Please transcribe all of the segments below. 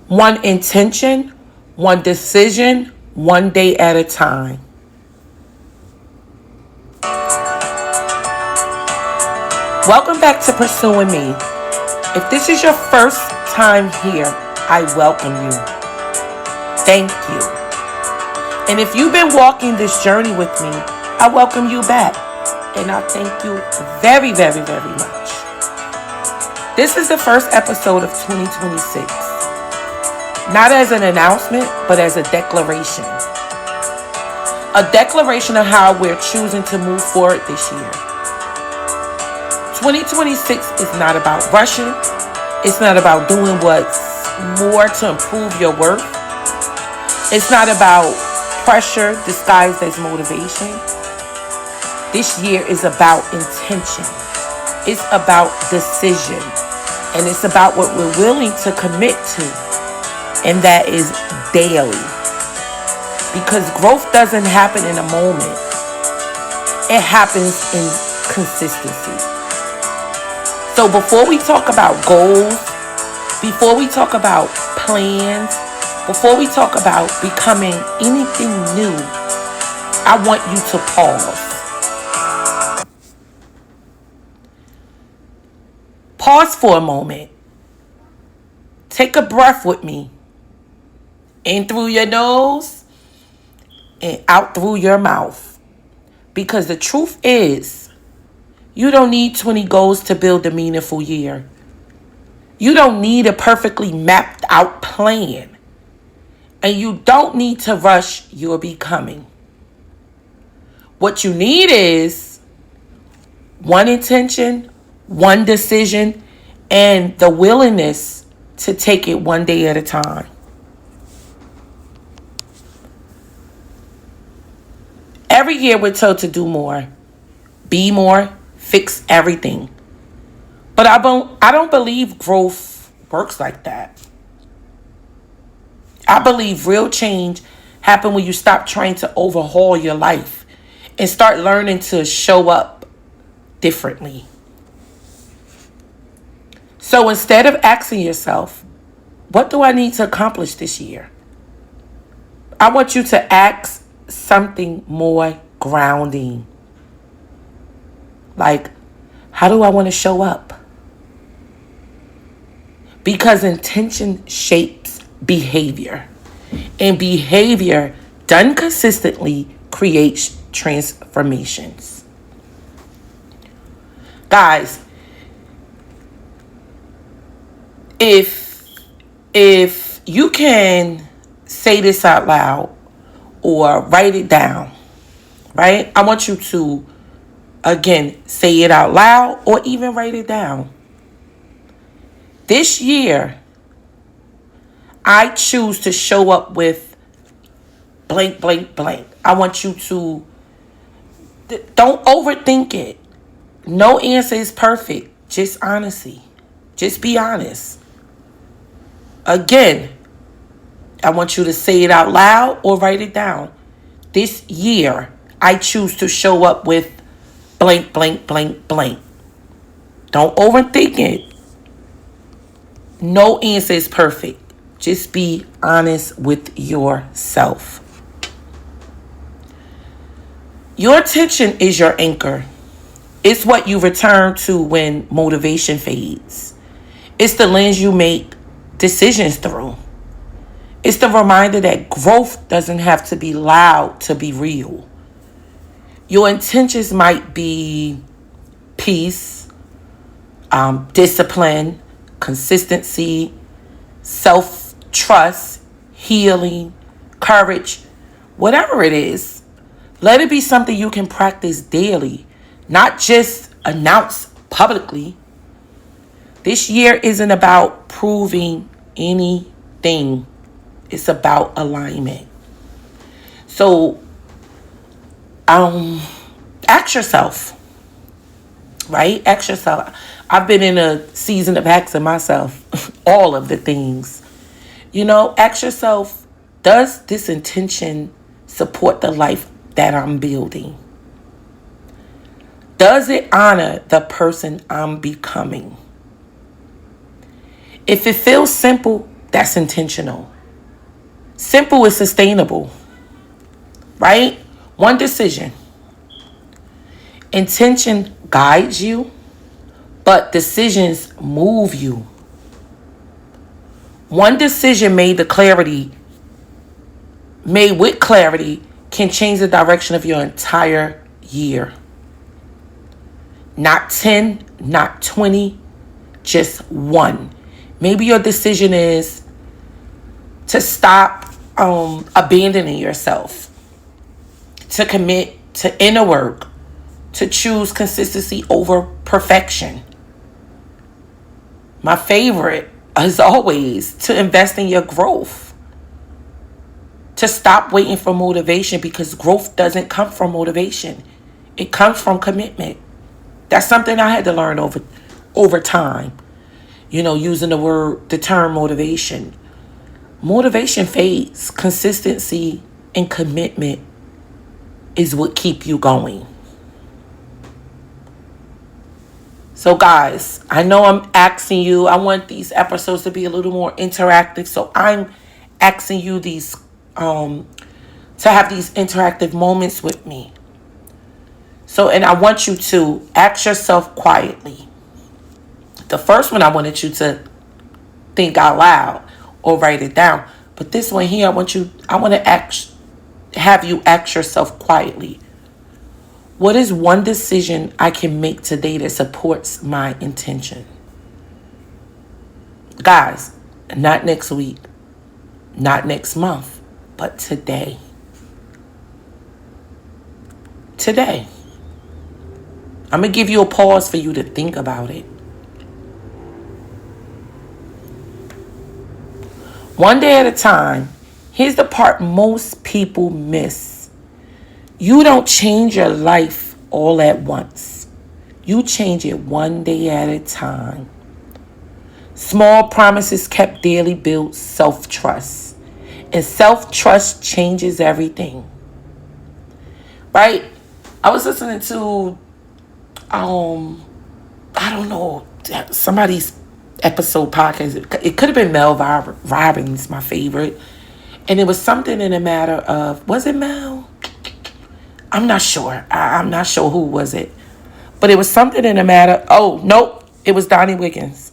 One intention, one decision, one day at a time. Welcome back to Pursuing Me. If this is your first time here, I welcome you. Thank you. And if you've been walking this journey with me, I welcome you back. And I thank you very, very, very much. This is the first episode of 2026. Not as an announcement, but as a declaration. A declaration of how we're choosing to move forward this year. 2026 is not about rushing. It's not about doing what's more to improve your worth. It's not about pressure disguised as motivation. This year is about intention. It's about decision. And it's about what we're willing to commit to. And that is daily. Because growth doesn't happen in a moment. It happens in consistency. So before we talk about goals, before we talk about plans, before we talk about becoming anything new, I want you to pause. Pause for a moment. Take a breath with me. In through your nose and out through your mouth. Because the truth is, you don't need 20 goals to build a meaningful year. You don't need a perfectly mapped out plan. And you don't need to rush your becoming. What you need is one intention, one decision, and the willingness to take it one day at a time. Every year we're told to do more, be more, fix everything. But I don't believe growth works like that. I believe real change happens when you stop trying to overhaul your life and start learning to show up differently. So instead of asking yourself, what do I need to accomplish this year? I want you to ask something more grounding. Like, how do I want to show up? Because intention shapes behavior. And behavior done consistently creates transformations. Guys, if you can say this out loud or write it down, right? I want you to again, say it out loud or even write it down. This year, I choose to show up with blank, blank, blank. I want you to, don't overthink it. No answer is perfect. Just honesty. Just be honest. Again, I want you to say it out loud or write it down. This year, I choose to show up with blank, blank, blank, blank. Don't overthink it. No answer is perfect. Just be honest with yourself. Your attention is your anchor. It's what you return to when motivation fades. It's the lens you make decisions through. It's the reminder that growth doesn't have to be loud to be real. Your intentions might be peace, discipline, consistency, self-trust, healing, courage, whatever it is. Let it be something you can practice daily, not just announce publicly. This year isn't about proving anything. It's about alignment. So, ask yourself, right? Ask yourself. I've been in a season of asking myself all of the things. Ask yourself, does this intention support the life that I'm building? Does it honor the person I'm becoming? If it feels simple, That's intentional. Simple is sustainable, right? One decision. Intention guides you, but decisions move you. One decision made with clarity can change the direction of your entire year. Not 10, not 20, just one. Maybe your decision is to stop abandoning yourself, to commit to inner work, to choose consistency over perfection. My favorite, as always, to invest in your growth. To stop waiting for motivation, because growth doesn't come from motivation. It comes from commitment. That's something I had to learn over time. Using the term motivation. Motivation fades. Consistency and commitment is what keep you going. So guys, I know I'm asking you, I want these episodes to be a little more interactive. So I'm asking you to have these interactive moments with me. And I want you to ask yourself quietly. The first one I wanted you to think out loud or write it down. But this one here, I want to have you ask yourself quietly. What is one decision I can make today that supports my intention? Guys, not next week, not next month, but today. Today. I'm going to give you a pause for you to think about it. One day at a time. Here's the part most people miss. You don't change your life all at once. You change it one day at a time. Small promises kept daily build self-trust. And self-trust changes everything. Right? I was listening to, I don't know, somebody's episode podcast. It could have been Mel Robbins, my favorite. And it was something in the matter of, was it Mel? I'm not sure. I'm not sure who was it. But it was something in the matter. Oh, nope. It was Donnie Wiggins.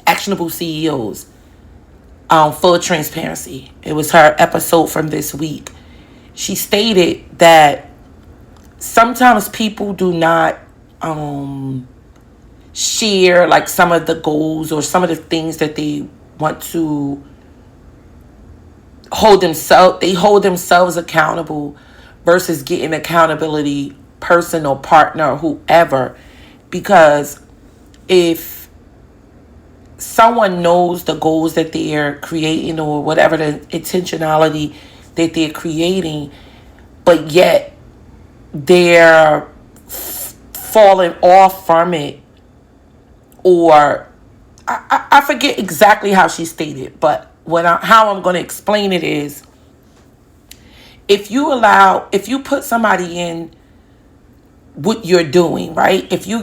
Actionable CEOs. Full of transparency. It was her episode from this week. She stated that sometimes people do not share like some of the goals or some of the things that they want to hold themselves accountable versus getting accountability person or partner or whoever. Because if someone knows the goals that they're creating or whatever the intentionality that they're creating, but yet they're falling off from it, or I forget exactly how she stated, but how I'm going to explain it is, if you put somebody in what you're doing, right? If you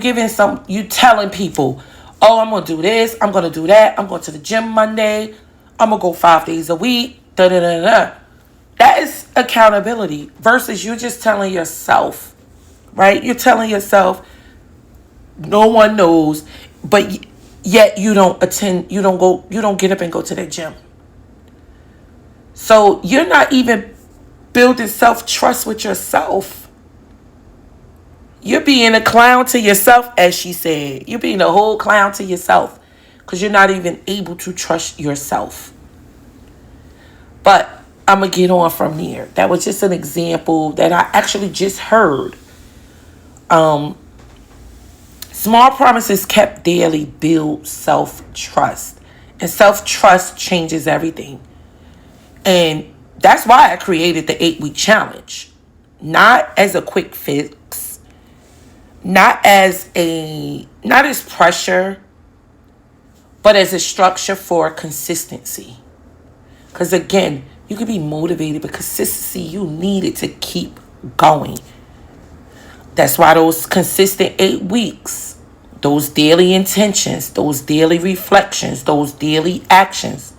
telling people, oh, I'm going to do this, I'm going to do that, I'm going to the gym Monday, I'm going to go 5 days a week, da-da-da-da. That is accountability versus you just telling yourself, right? You're telling yourself, no one knows, but yet you don't attend, you don't get up and go to the gym. So you're not even building self-trust with yourself. You're being a clown to yourself, as she said. You're being a whole clown to yourself because you're not even able to trust yourself. But I'm going to get on from there. That was just an example that I actually just heard. Small promises kept daily build self-trust. And self-trust changes everything. And that's why I created the 8-week challenge. Not as a quick fix. Not as pressure. But as a structure for consistency. Because again, you can be motivated, but consistency, you need it to keep going. That's why those consistent 8 weeks. those daily intentions, those daily reflections, those daily actions.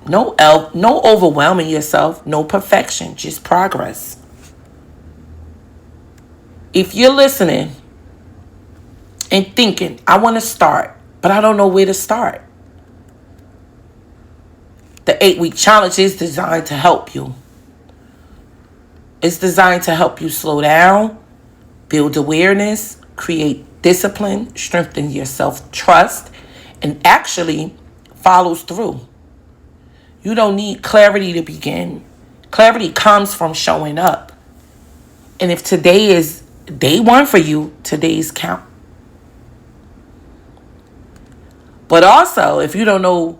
No overwhelming yourself, no perfection, just progress. If you're listening and thinking, I want to start, but I don't know where to start, the 8-week challenge is designed to help you. It's designed to help you slow down, build awareness, create discipline, strengthen your self-trust, and actually follows through. You don't need clarity to begin. Clarity comes from showing up. And if today is day 1 for you, today's count. But also, if you don't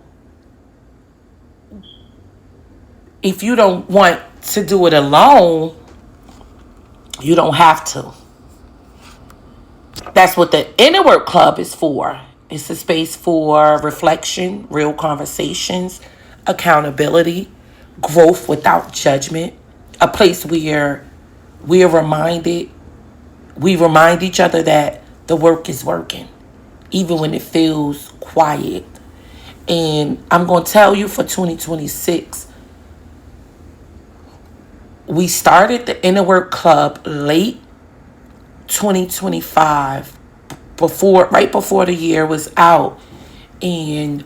want to do it alone, you don't have to. That's what the Inner Work Club is for. It's a space for reflection, real conversations, accountability, growth without judgment. A place where we remind each other that the work is working, even when it feels quiet. And I'm going to tell you, for 2026, we started the Inner Work Club late 2025, right before the year was out, and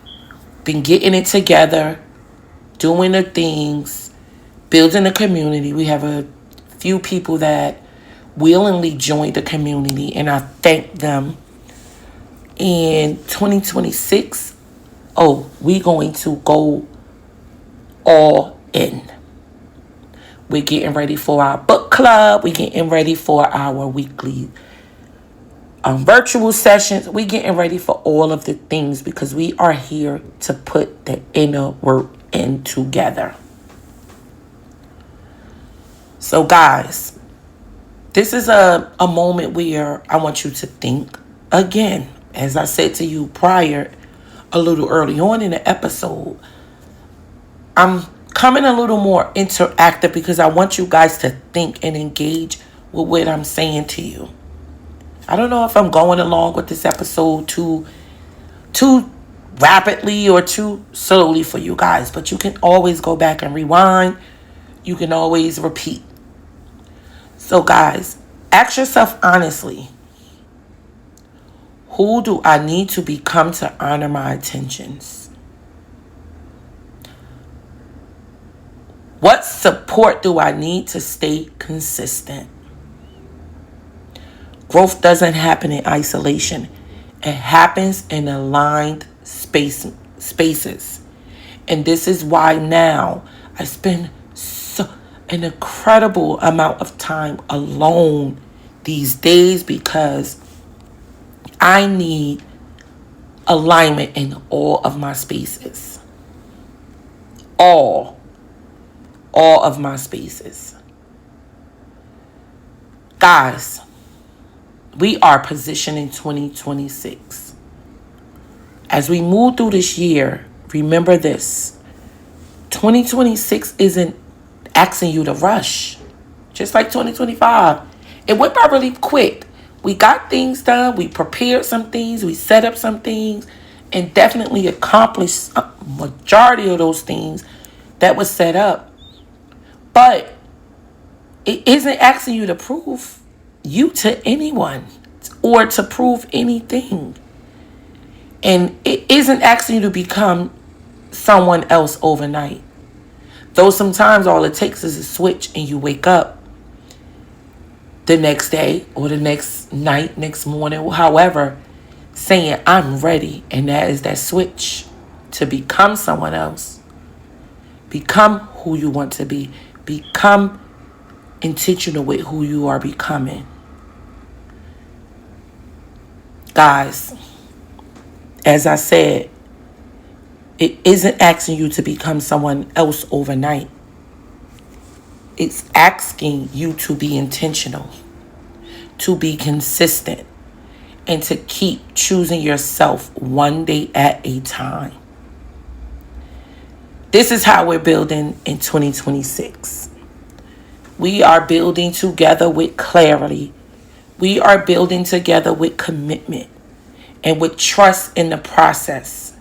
been getting it together, doing the things, building a community. We have a few people that willingly joined the community, and I thank them. In 2026, we're going to go all in. We're getting ready for our book club. We're getting ready for our weekly virtual sessions. We're getting ready for all of the things, because we are here to put the inner work in together. So guys, this is a moment where I want you to think again. As I said to you prior, a little early on in the episode, I'm coming a little more interactive because I want you guys to think and engage with what I'm saying to you. I don't know if I'm going along with this episode too rapidly or too slowly for you guys, but you can always go back and rewind. You can always repeat. So guys, ask yourself honestly, who do I need to become to honor my intentions? What support do I need to stay consistent? Growth doesn't happen in isolation. It happens in aligned spaces. And this is why now I spend an incredible amount of time alone these days, because I need alignment in all of my spaces. All of my spaces. Guys, we are positioning 2026. As we move through this year, remember this. 2026 isn't asking you to rush. Just like 2025. It went by really quick. We got things done. We prepared some things. We set up some things. And definitely accomplished a majority of those things that was set up. But it isn't asking you to prove you to anyone or to prove anything. And it isn't asking you to become someone else overnight. Though sometimes all it takes is a switch and you wake up the next day or the next night, next morning, however, saying, I'm ready. And that is that switch to become someone else. Become who you want to be. Become intentional with who you are becoming. Guys, as I said, it isn't asking you to become someone else overnight. It's asking you to be intentional, to be consistent, and to keep choosing yourself one day at a time. This is how we're building in 2026. We are building together with clarity, We are building together with commitment and with trust in the process.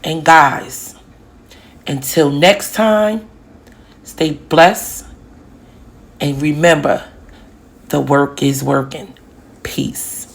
And guys, until next time, stay blessed and remember, the work is working. Peace.